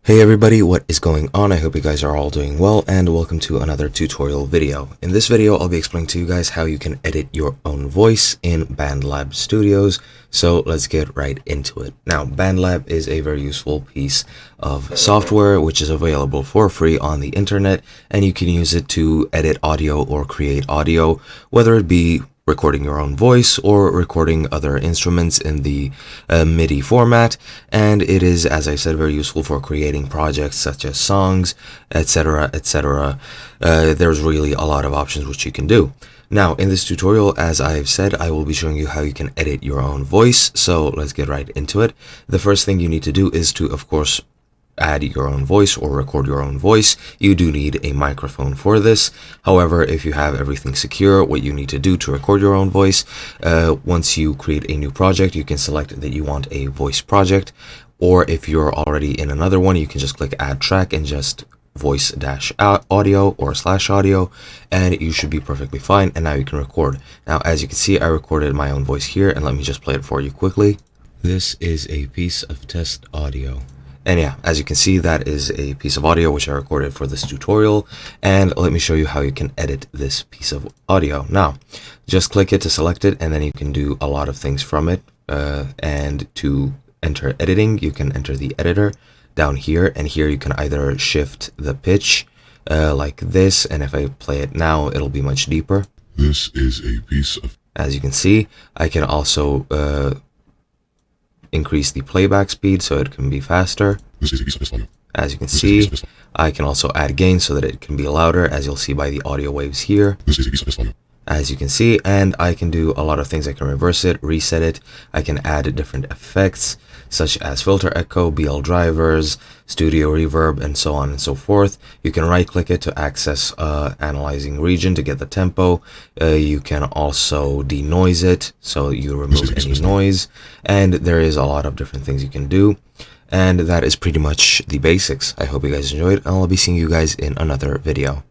Hey everybody, what is going on? I hope you guys are all doing well, and welcome to another tutorial video. In this video, I'll be explaining to you guys how you can edit your own voice in Bandlab Studios. So let's get right into it. Now, Bandlab is a very useful piece of software which is available for free on the internet, and you can use it to edit audio or create audio, whether it be recording your own voice or recording other instruments in the MIDI format. And it is, as I said, very useful for creating projects such as songs, etc., etc. There's really a lot of options which you can do. Now, in this tutorial, as I've said, I will be showing you how you can edit your own voice. So let's get right into it. The first thing you need to do is to, of course, add your own voice or record your own voice. You do need a microphone for this. However, if you have everything secure, what you need to do to record your own voice, once you create a new project, you can select that you want a voice project, or if you're already in another one, you can just click add track and just voice-audio or /audio, and you should be perfectly fine. And now you can record. Now, as you can see, I recorded my own voice here, and let me just play it for you quickly. This is a piece of test audio. And yeah, as you can see, that is a piece of audio which I recorded for this tutorial. And let me show you how you can edit this piece of audio. Now, just click it to select it, and then you can do a lot of things from it. And to enter editing, you can enter the editor down here. And here you can either shift the pitch like this. And if I play it now, it'll be much deeper. This is a piece of... As you can see, I can also increase the playback speed so it can be faster. This is a piece of audio. As you can see, I can also add gain so that it can be louder, as you'll see by the audio waves here. This is a piece of audio. As you can see, and I can do a lot of things. I can reverse it, reset it. I can add different effects such as filter echo, BL drivers, studio reverb, and so on and so forth. You can right click it to access analyzing region to get the tempo. You can also denoise it, so you remove any noise, and there is a lot of different things you can do. And that is pretty much the basics. I hope you guys enjoyed, and I'll be seeing you guys in another video.